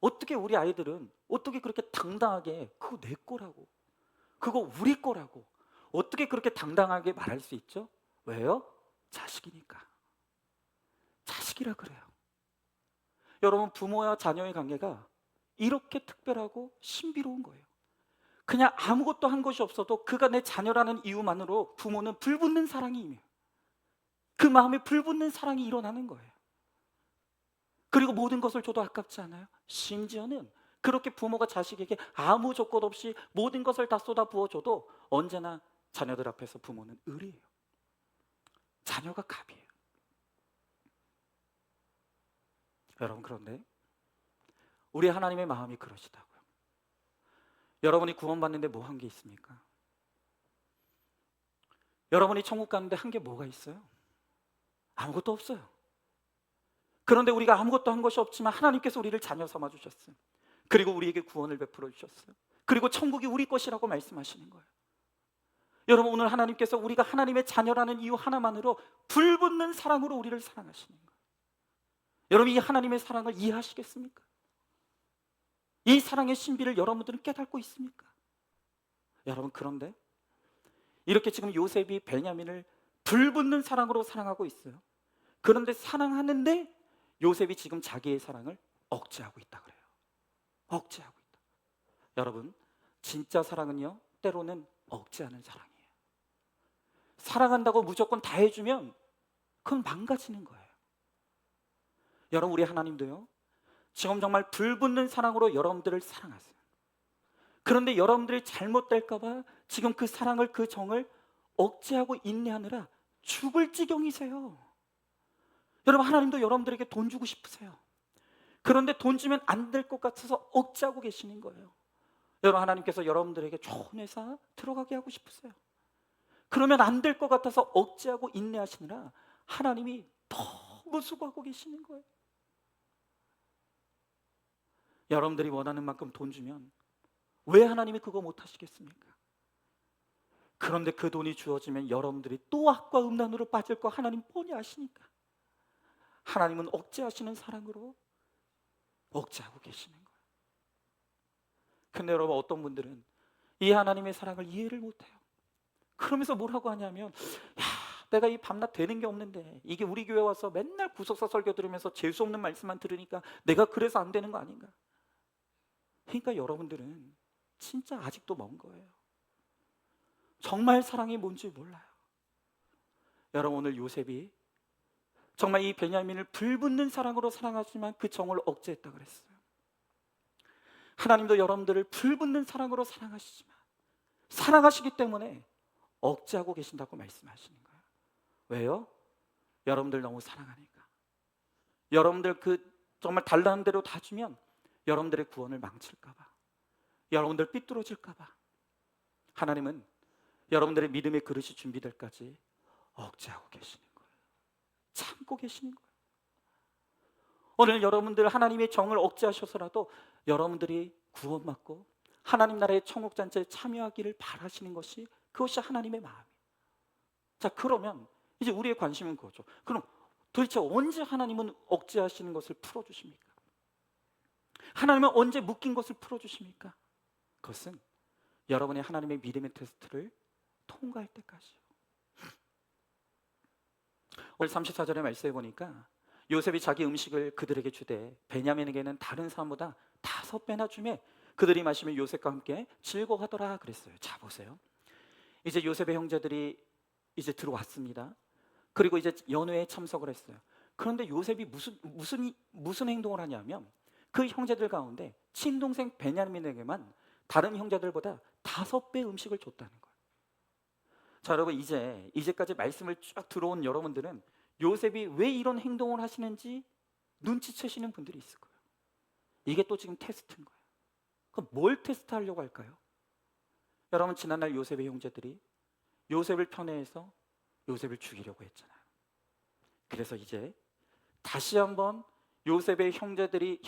어떻게 우리 아이들은 어떻게 그렇게 당당하게 그거 내 거라고, 그거 우리 거라고 어떻게 그렇게 당당하게 말할 수 있죠? 왜요? 자식이니까. 자식이라 그래요. 여러분 부모와 자녀의 관계가 이렇게 특별하고 신비로운 거예요. 그냥 아무것도 한 것이 없어도 그가 내 자녀라는 이유만으로 부모는 불붙는 사랑이 임해요. 그 마음에 불붙는 사랑이 일어나는 거예요. 그리고 모든 것을 줘도 아깝지 않아요? 심지어는 그렇게 부모가 자식에게 아무 조건 없이 모든 것을 다 쏟아 부어줘도 언제나 자녀들 앞에서 부모는 을이에요. 자녀가 갑이에요. 여러분 그런데 우리 하나님의 마음이 그러시다고요. 여러분이 구원받는데 뭐 한 게 있습니까? 여러분이 천국 가는데 한 게 뭐가 있어요? 아무것도 없어요. 그런데 우리가 아무것도 한 것이 없지만 하나님께서 우리를 자녀 삼아 주셨어요. 그리고 우리에게 구원을 베풀어 주셨어요. 그리고 천국이 우리 것이라고 말씀하시는 거예요. 여러분 오늘 하나님께서 우리가 하나님의 자녀라는 이유 하나만으로 불붙는 사랑으로 우리를 사랑하시는 거예요. 여러분 이 하나님의 사랑을 이해하시겠습니까? 이 사랑의 신비를 여러분들은 깨닫고 있습니까? 여러분 그런데 이렇게 지금 요셉이 베냐민을 불붙는 사랑으로 사랑하고 있어요. 그런데 사랑하는데 요셉이 지금 자기의 사랑을 억제하고 있다 그래요. 억제하고 있다. 여러분 진짜 사랑은요 때로는 억제하는 사랑이에요. 사랑한다고 무조건 다 해주면 그건 망가지는 거예요. 여러분 우리 하나님도요 지금 정말 불붙는 사랑으로 여러분들을 사랑하세요. 그런데 여러분들이 잘못될까 봐 지금 그 사랑을, 그 정을 억제하고 인내하느라 죽을 지경이세요. 여러분 하나님도 여러분들에게 돈 주고 싶으세요. 그런데 돈 주면 안 될 것 같아서 억제하고 계시는 거예요. 여러분 하나님께서 여러분들에게 좋은 회사 들어가게 하고 싶으세요. 그러면 안 될 것 같아서 억제하고 인내하시느라 하나님이 너무 수고하고 계시는 거예요. 여러분들이 원하는 만큼 돈 주면 왜 하나님이 그거 못 하시겠습니까? 그런데 그 돈이 주어지면 여러분들이 또 악과 음란으로 빠질 거 하나님 뻔히 아시니까 하나님은 억제하시는 사랑으로 억제하고 계시는 거예요. 근데 여러분 어떤 분들은 이 하나님의 사랑을 이해를 못해요. 그러면서 뭐라고 하냐면 야, 내가 이 밤낮 되는 게 없는데 이게 우리 교회 와서 맨날 구속사 설교 들으면서 재수 없는 말씀만 들으니까 내가 그래서 안 되는 거 아닌가? 그러니까 여러분들은 진짜 아직도 먼 거예요. 정말 사랑이 뭔지 몰라요. 여러분 오늘 요셉이 정말 이 베냐민을 불붙는 사랑으로 사랑하지만 그 정을 억제했다 그랬어요. 하나님도 여러분들을 불붙는 사랑으로 사랑하시지만 사랑하시기 때문에 억제하고 계신다고 말씀하시는 거예요. 왜요? 여러분들 너무 사랑하니까. 여러분들 그 정말 달라는 대로 다 주면 여러분들의 구원을 망칠까 봐, 여러분들 삐뚤어질까 봐 하나님은 여러분들의 믿음의 그릇이 준비될 까지 억제하고 계시는 거예요. 참고 계시는 거예요. 오늘 여러분들 하나님의 정을 억제하셔서라도 여러분들이 구원받고 하나님 나라의 천국잔치에 참여하기를 바라시는 것이 그것이 하나님의 마음이에요. 자 그러면 이제 우리의 관심은 그거죠. 그럼 도대체 언제 하나님은 억제하시는 것을 풀어주십니까? 하나님은 언제 묶인 것을 풀어주십니까? 그것은 여러분의 하나님의 믿음의 테스트를 통과할 때까지요. 오늘 34절의 말씀에 보니까 요셉이 자기 음식을 그들에게 주되 베냐민에게는 다른 사람보다 5배나 주매 그들이 마시며 요셉과 함께 즐거워하더라 그랬어요. 자, 보세요. 이제 요셉의 형제들이 이제 들어왔습니다. 그리고 이제 연회에 참석을 했어요. 그런데 요셉이 무슨 행동을 하냐면 그 형제들 가운데 친동생 베냐민에게만 다른 형제들보다 5배 음식을 줬다는 거예요. 자, 여러분, 이제까지 말씀을 쭉 들어온 여러분들은 요셉이 왜 이런 행동을 하시는지 눈치채시는 분들이 있을 거예요. 이게 또 지금 테스트인 거예요. 그럼 뭘 테스트하려고 할까요? 여러분, 지난날 요셉의 형제들이 요셉을 편애해서 요셉을 죽이려고 했잖아요. 그래서 이제 다시 한번 요셉의 형제들이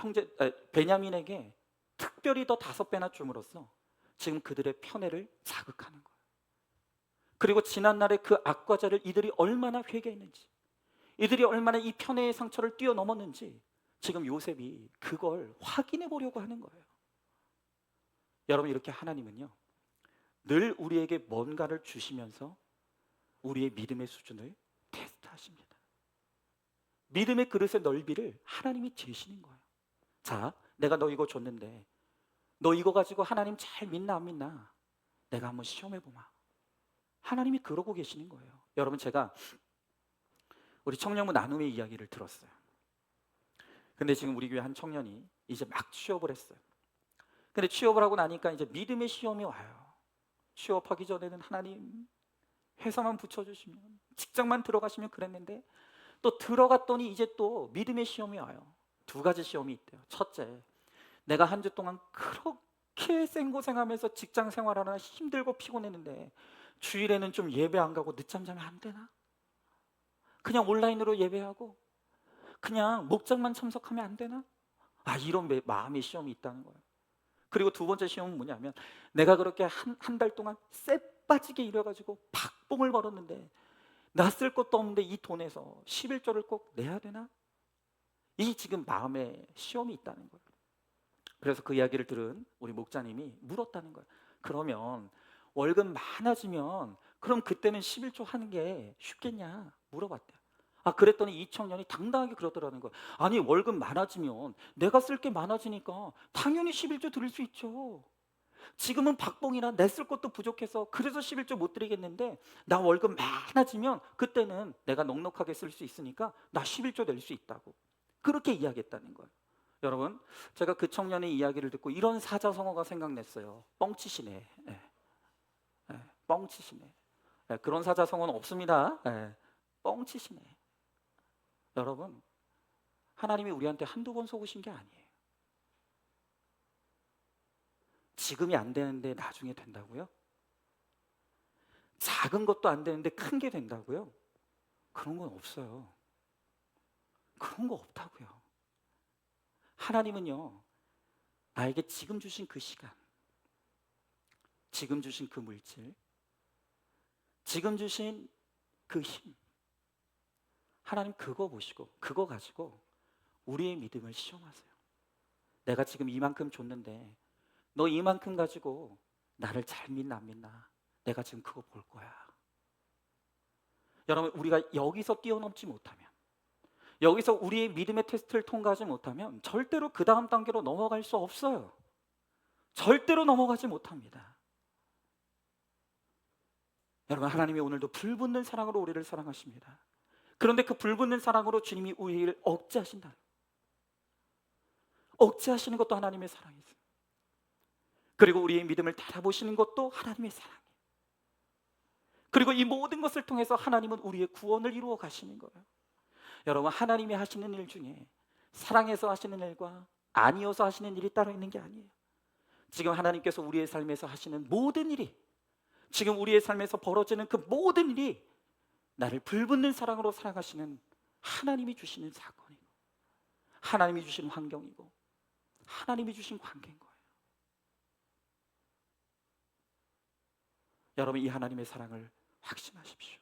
베냐민에게 특별히 더 5배나 줌으로써 지금 그들의 편애를 자극하는 거예요. 그리고 지난날의 그 악과자를 이들이 얼마나 회개했는지, 이들이 얼마나 이 편애의 상처를 뛰어넘었는지 지금 요셉이 그걸 확인해 보려고 하는 거예요. 여러분, 이렇게 하나님은요 늘 우리에게 뭔가를 주시면서 우리의 믿음의 수준을 테스트하십니다. 믿음의 그릇의 넓이를 하나님이 재시는 거예요. 자, 내가 너 이거 줬는데 너 이거 가지고 하나님 잘 믿나 안 믿나 내가 한번 시험해 보마. 하나님이 그러고 계시는 거예요. 여러분, 제가 우리 청년부 나눔의 이야기를 들었어요. 근데 지금 우리 교회 한 청년이 이제 막 취업을 했어요. 근데 취업을 하고 나니까 이제 믿음의 시험이 와요. 취업하기 전에는 하나님 회사만 붙여주시면, 직장만 들어가시면 그랬는데 또 들어갔더니 이제 또 믿음의 시험이 와요. 2가지 시험이 있대요. 첫째, 내가 한 주 동안 그렇게 생고생하면서 직장 생활하느라 힘들고 피곤했는데 주일에는 좀 예배 안 가고 늦잠 자면 안 되나? 그냥 온라인으로 예배하고 그냥 목장만 참석하면 안 되나? 이런 마음의 시험이 있다는 거예요. 그리고 2번째 시험은 뭐냐면 내가 그렇게 한 달 동안 쎄 빠지게 일해가지고 박봉을 벌었는데 나 쓸 것도 없는데 이 돈에서 11조를 꼭 내야 되나? 이 지금 마음의 시험이 있다는 거예요. 그래서 그 이야기를 들은 우리 목자님이 물었다는 거예요. 그러면 월급 많아지면 그럼 그때는 11조 하는 게 쉽겠냐? 물어봤대요. 그랬더니 이 청년이 당당하게 그러더라는 거예요. 아니, 월급 많아지면 내가 쓸 게 많아지니까 당연히 11조 드릴 수 있죠. 지금은 박봉이라 내 쓸 것도 부족해서 그래서 11조 못 드리겠는데 나 월급 많아지면 그때는 내가 넉넉하게 쓸 수 있으니까 나 11조 낼 수 있다고 그렇게 이야기했다는 거예요. 여러분, 제가 그 청년의 이야기를 듣고 이런 사자성어가 생각났어요. 뻥치시네. 뻥치시네. 그런 사자성어는 없습니다. 뻥치시네. 여러분, 하나님이 우리한테 한두 번 속으신 게 아니에요. 지금이 안 되는데 나중에 된다고요? 작은 것도 안 되는데 큰 게 된다고요? 그런 건 없어요. 그런 거 없다고요. 하나님은요, 나에게 지금 주신 그 시간, 지금 주신 그 물질, 지금 주신 그 힘, 하나님 그거 보시고 그거 가지고 우리의 믿음을 시험하세요. 내가 지금 이만큼 줬는데 너 이만큼 가지고 나를 잘 믿나 안 믿나 내가 지금 그거 볼 거야. 여러분, 우리가 여기서 뛰어넘지 못하면, 여기서 우리의 믿음의 테스트를 통과하지 못하면 절대로 그 다음 단계로 넘어갈 수 없어요. 절대로 넘어가지 못합니다. 여러분, 하나님이 오늘도 불붙는 사랑으로 우리를 사랑하십니다. 그런데 그 불붙는 사랑으로 주님이 우리를 억제하신다. 억제하시는 것도 하나님의 사랑이죠. 그리고 우리의 믿음을 달아보시는 것도 하나님의 사랑이에요. 그리고 이 모든 것을 통해서 하나님은 우리의 구원을 이루어 가시는 거예요. 여러분, 하나님이 하시는 일 중에 사랑해서 하시는 일과 아니어서 하시는 일이 따로 있는 게 아니에요. 지금 하나님께서 우리의 삶에서 하시는 모든 일이, 지금 우리의 삶에서 벌어지는 그 모든 일이 나를 불붙는 사랑으로 사랑하시는 하나님이 주시는 사건이고, 하나님이 주신 환경이고, 하나님이 주신 관계인 거예요. 여러분, 이 하나님의 사랑을 확신하십시오.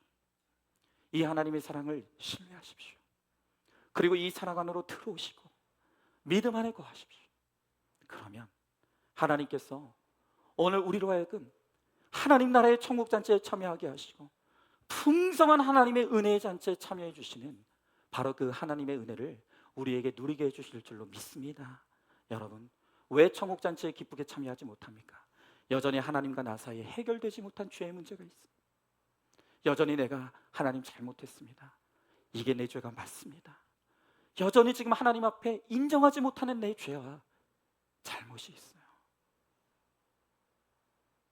이 하나님의 사랑을 신뢰하십시오. 그리고 이 사랑 안으로 들어오시고 믿음 안에 거하십시오. 그러면 하나님께서 오늘 우리로 하여금 하나님 나라의 천국잔치에 참여하게 하시고 풍성한 하나님의 은혜의 잔치에 참여해 주시는 바로 그 하나님의 은혜를 우리에게 누리게 해주실 줄로 믿습니다. 여러분, 왜 천국잔치에 기쁘게 참여하지 못합니까? 여전히 하나님과 나 사이에 해결되지 못한 죄의 문제가 있습니다. 여전히 내가 하나님 잘못했습니다, 이게 내 죄가 맞습니다. 여전히 지금 하나님 앞에 인정하지 못하는 내 죄와 잘못이 있어요.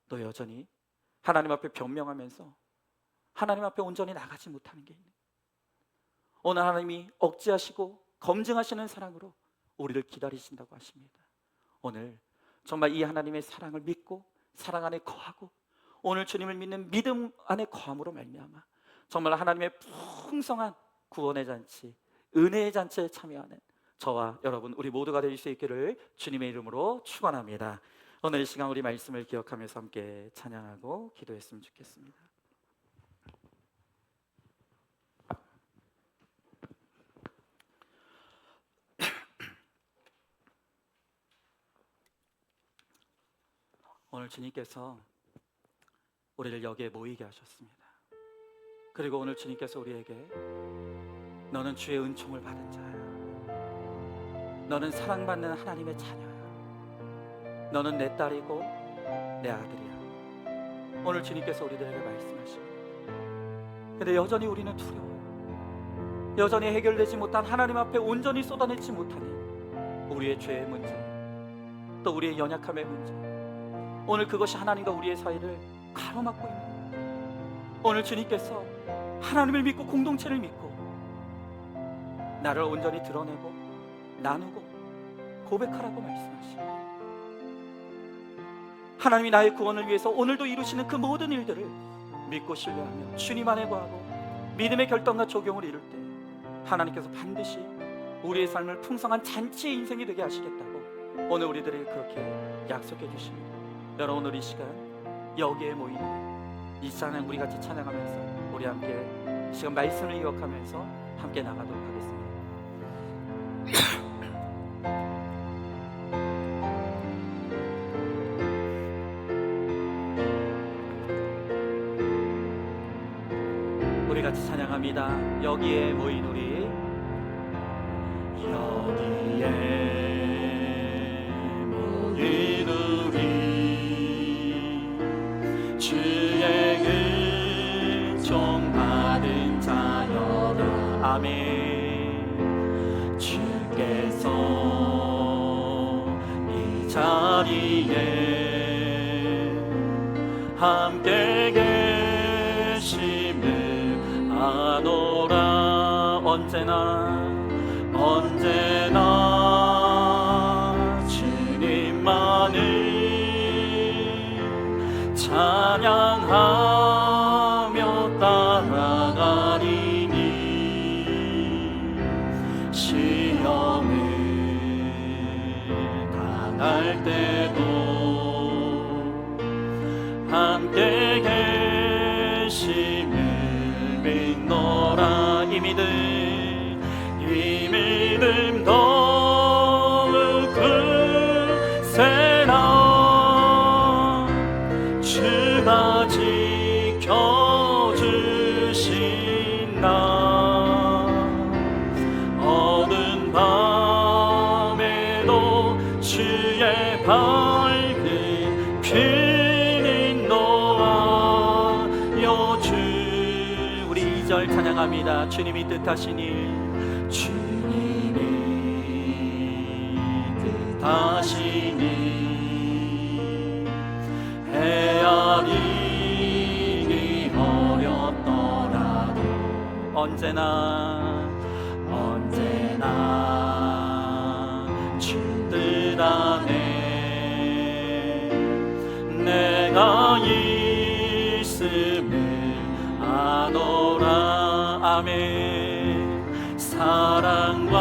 너 여전히 하나님 앞에 변명하면서 하나님 앞에 온전히 나가지 못하는 게 있네. 오늘 하나님이 억제하시고 검증하시는 사랑으로 우리를 기다리신다고 하십니다. 오늘 정말 이 하나님의 사랑을 믿고 사랑 안에 거하고 오늘 주님을 믿는 믿음 안에 거함으로 말미암아 정말 하나님의 풍성한 구원의 잔치, 은혜의 잔치에 참여하는 저와 여러분 우리 모두가 될 수 있기를 주님의 이름으로 축원합니다. 오늘 이 시간 우리 말씀을 기억하면서 함께 찬양하고 기도했으면 좋겠습니다. 오늘 주님께서 우리를 여기에 모이게 하셨습니다. 그리고 오늘 주님께서 우리에게 너는 주의 은총을 받은 자야, 너는 사랑받는 하나님의 자녀야, 너는 내 딸이고 내 아들이야. 오늘 주님께서 우리들에게 말씀하십니다. 근데 여전히 우리는 두려워요. 여전히 해결되지 못한 하나님 앞에 온전히 쏟아내지 못하니 우리의 죄의 문제, 또 우리의 연약함의 문제, 오늘 그것이 하나님과 우리의 사이를 가로막고 있는 거예요. 오늘 주님께서 하나님을 믿고 공동체를 믿고 나를 온전히 드러내고 나누고 고백하라고 말씀하십니다. 하나님이 나의 구원을 위해서 오늘도 이루시는 그 모든 일들을 믿고 신뢰하며 주님 안에 거하고 믿음의 결단과 적용을 이룰 때 하나님께서 반드시 우리의 삶을 풍성한 잔치의 인생이 되게 하시겠다고 오늘 우리들에게 그렇게 약속해 주십니다. 여러분, 오늘 이 시간 여기에 모이는 이 찬양 우리 같이 찬양하면서 우리 함께 시간 말씀을 기억하면서 함께 나가도록 하겠습니다. 우리 같이 찬양합니다. 여기에 모인 우리, 여기에 모인 우리, 주의 은총 받은 자여라. 아멘. 주께서 이 자리에 함께 계심을 아노라. 언제나 주님만을 찬양하며 따라가리니 시험을 당할 때도 함께 계심을 믿노라. 이 믿음 더욱 크세나 주가 지켜주신 나. 어두운 밤에도 주의 밝은 빛이 놓아요. 주 우리 2절 찬양합니다. 주님이 뜻하시니, 주님이 뜻하시니 헤아리기 어렵더라도 언제나 주 뜻 안에 내가 있음을 아노라. 아멘. 사랑과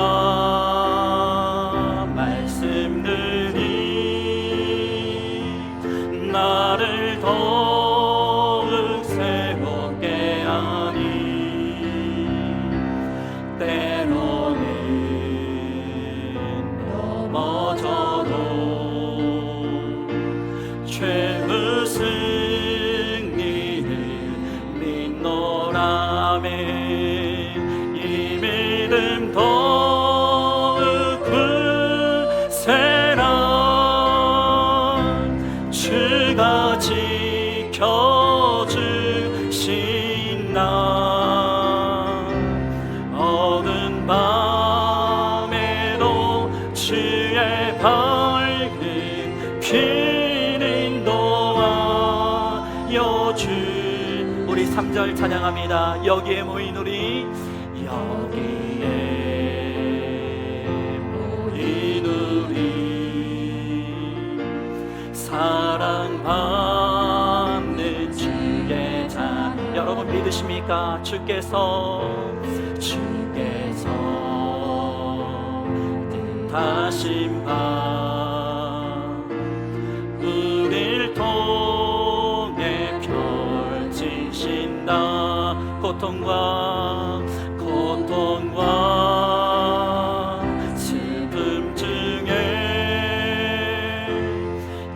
말씀들이 나를 더욱 새롭게 하니 때로는 죄의 승리를 믿노라. 아멘. 이 믿음 더욱 굳세라. 주가 지켜주신 나 어두운 밤에도 주의 밝은 길 인도하여 주. 우리 3절 찬양합니다. 여기에 모인 우리, 여기에 모인 우리, 사랑받는 주의 자. 여러분 믿으십니까? 주께서 뜻하신 바 우릴 통해 펼치신다. 고통과 슬픔 중에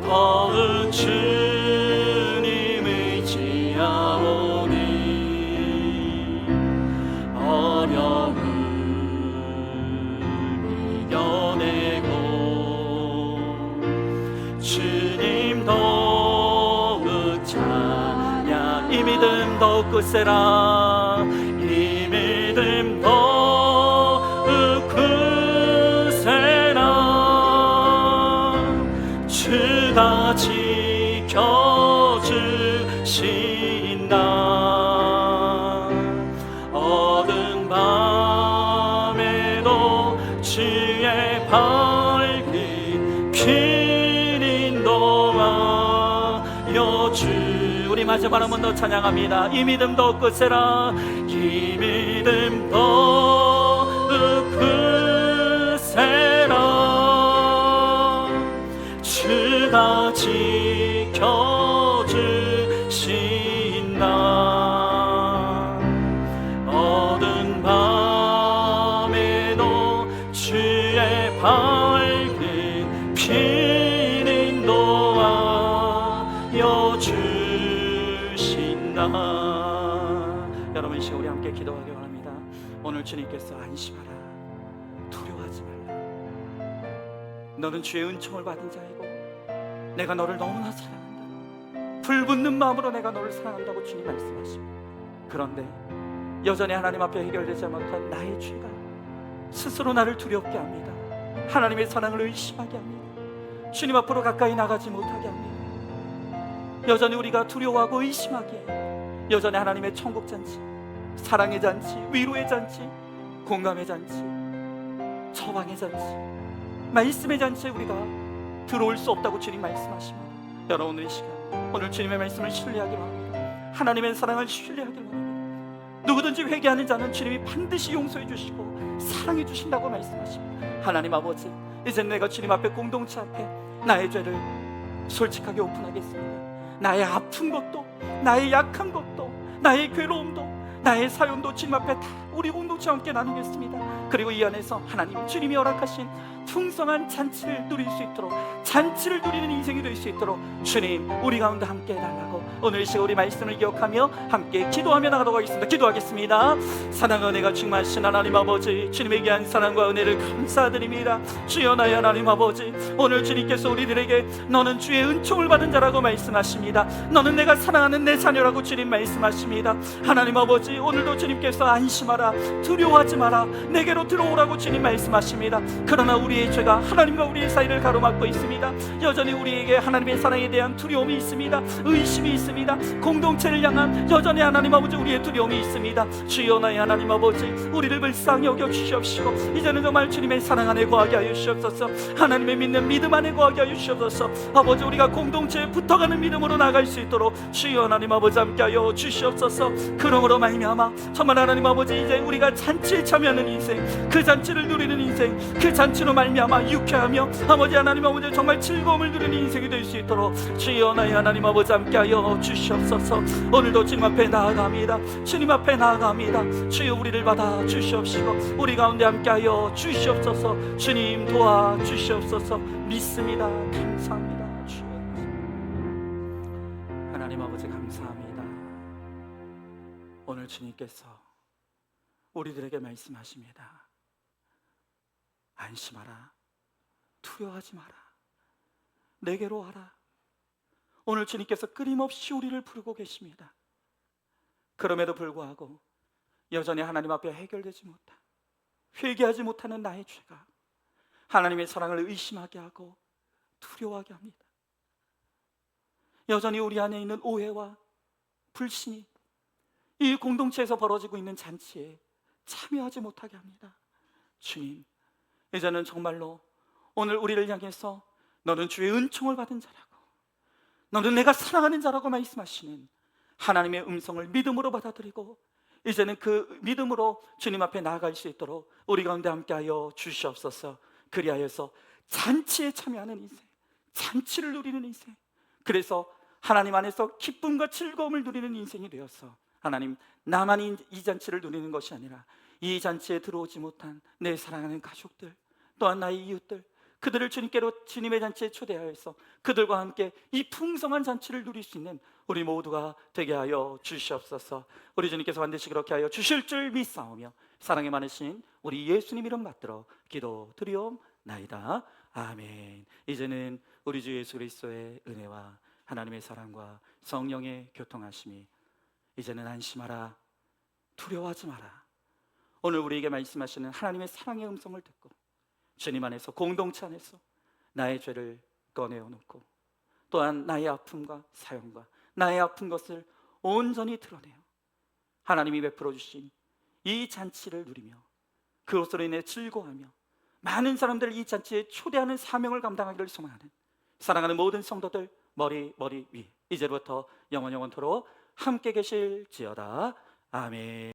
더욱 주님 의지하오니 어려움 이겨내고 주님 더욱 찬양. 이 믿음 더욱 굳세라. 이 믿음 더욱 굳세라. 주가 지켜주신다. 어두운 밤에도 주의 밝은 길 인도하여 주. 우리 마지막 한 번 더 찬양합니다. 이 믿음 더욱 굳세라. 이 믿음 더욱 굳세라. 주가 지켜주신다. 어두운 밤에도 주의 밝은 길 인도하여 주신다. 여러분 이 시간 우리 함께 기도하기 원합니다. 오늘 주님께서 안심하라, 두려워하지 말라. 너는 주의 은총을 받은 자이고 내가 너를 너무나 사랑한다. 불붙는 마음으로 내가 너를 사랑한다고 주님 말씀하십니다. 그런데 여전히 하나님 앞에 해결되지 못한 나의 죄가 스스로 나를 두렵게 합니다. 하나님의 사랑을 의심하게 합니다. 주님 앞으로 가까이 나가지 못하게 합니다. 여전히 우리가 두려워하고 의심하기에 여전히 하나님의 천국 잔치, 사랑의 잔치, 위로의 잔치, 공감의 잔치, 처방의 잔치, 말씀의 잔치에 우리가 들어올 수 없다고 주님 말씀하십니다. 여러분 이 시간 오늘 주님의 말씀을 신뢰하기 바랍니다. 하나님의 사랑을 신뢰하기 바랍니다. 누구든지 회개하는 자는 주님이 반드시 용서해 주시고 사랑해 주신다고 말씀하십니다. 하나님 아버지, 이제 내가 주님 앞에, 공동체 앞에 나의 죄를 솔직하게 오픈하겠습니다. 나의 아픈 것도, 나의 약한 것도, 나의 괴로움도, 나의 사연도 주님 앞에 다 우리 공동체와 함께 나누겠습니다. 그리고 이 안에서 하나님, 주님이 허락하신 풍성한 잔치를 누릴 수 있도록, 잔치를 누리는 인생이 될 수 있도록 주님 우리 가운데 함께 해달라고 오늘 이 시간 우리 말씀을 기억하며 함께 기도하며 나가도록 하겠습니다. 기도하겠습니다. 사랑과 은혜가 충만하신 하나님 아버지, 주님의 귀한 사랑과 은혜를 감사드립니다. 주여 나의 하나님 아버지, 오늘 주님께서 우리들에게 너는 주의 은총을 받은 자라고 말씀하십니다. 너는 내가 사랑하는 내 자녀라고 주님 말씀하십니다. 하나님 아버지, 오늘도 주님께서 안심하라, 두려워하지 마라, 내게로 들어오라고 주님 말씀하십니다. 그러나 우리의 죄가 하나님과 우리의 사이를 가로막고 있습니다. 여전히 우리에게 하나님의 사랑에 대한 두려움이 있습니다. 의심이 있습니다. 공동체를 향한 여전히 하나님 아버지 우리의 두려움이 있습니다. 주여 나의 하나님 아버지, 우리를 불쌍히 여겨 주시옵시고 이제는 정말 주님의 사랑 안에 거하게 하여 주시옵소서. 하나님의 믿는 믿음 안에 거하게 하여 주시옵소서. 아버지, 우리가 공동체에 붙어가는 믿음으로 나갈 수 있도록 주여 하나님 아버지 함께 하여 주시옵소서. 그러므로 말미암아 정말 하나님 아버지, 이제 우리가 잔치에 참여하는 인생, 그 잔치를 누리는 인생, 그 잔치로 말미암아 유쾌하며 아버지 하나님 아버지 정말 즐거움을 누리는 인생이 될 수 있도록 주여 나의 하나님 아버지 함께 하여 주시옵소서. 오늘도 주님 앞에 나아갑니다. 주님 앞에 나아갑니다. 주여 우리를 받아 주시옵시고 우리 가운데 함께 하여 주시옵소서. 주님 도와 주시옵소서. 믿습니다. 감사합니다. 주여. 하나님 아버지 감사합니다. 오늘 주님께서 우리들에게 말씀하십니다. 안심하라. 두려워하지 마라. 내게로 와라. 오늘 주님께서 끊임없이 우리를 부르고 계십니다. 그럼에도 불구하고 여전히 하나님 앞에 해결되지 못한, 회개하지 못하는 나의 죄가 하나님의 사랑을 의심하게 하고 두려워하게 합니다. 여전히 우리 안에 있는 오해와 불신이 이 공동체에서 벌어지고 있는 잔치에 참여하지 못하게 합니다. 주님, 이제는 정말로 오늘 우리를 향해서 너는 주의 은총을 받은 자라고, 너는 내가 사랑하는 자라고 말씀하시는 하나님의 음성을 믿음으로 받아들이고 이제는 그 믿음으로 주님 앞에 나아갈 수 있도록 우리 가운데 함께하여 주시옵소서. 그리하여서 잔치에 참여하는 인생, 잔치를 누리는 인생, 그래서 하나님 안에서 기쁨과 즐거움을 누리는 인생이 되어서 하나님, 나만이 이 잔치를 누리는 것이 아니라 이 잔치에 들어오지 못한 내 사랑하는 가족들, 또한 나의 이웃들, 그들을 주님께로, 주님의 잔치에 초대하여서 그들과 함께 이 풍성한 잔치를 누릴 수 있는 우리 모두가 되게 하여 주시옵소서. 우리 주님께서 반드시 그렇게 하여 주실 줄 믿사오며 사랑이 많으신 우리 예수님 이름 받들어 기도드리옵나이다. 아멘. 이제는 우리 주 예수 그리스도의 은혜와 하나님의 사랑과 성령의 교통하심이, 이제는 안심하라, 두려워하지 마라, 오늘 우리에게 말씀하시는 하나님의 사랑의 음성을 듣고 주님 안에서, 공동체 안에서 나의 죄를 꺼내어 놓고 또한 나의 아픔과 사연과 나의 아픈 것을 온전히 드러내어 하나님이 베풀어 주신 이 잔치를 누리며 그것으로 인해 즐거워하며 많은 사람들을 이 잔치에 초대하는 사명을 감당하기를 소망하는 사랑하는 모든 성도들 머리 위 이제부터 영원토록 함께 계실지어다. 아멘.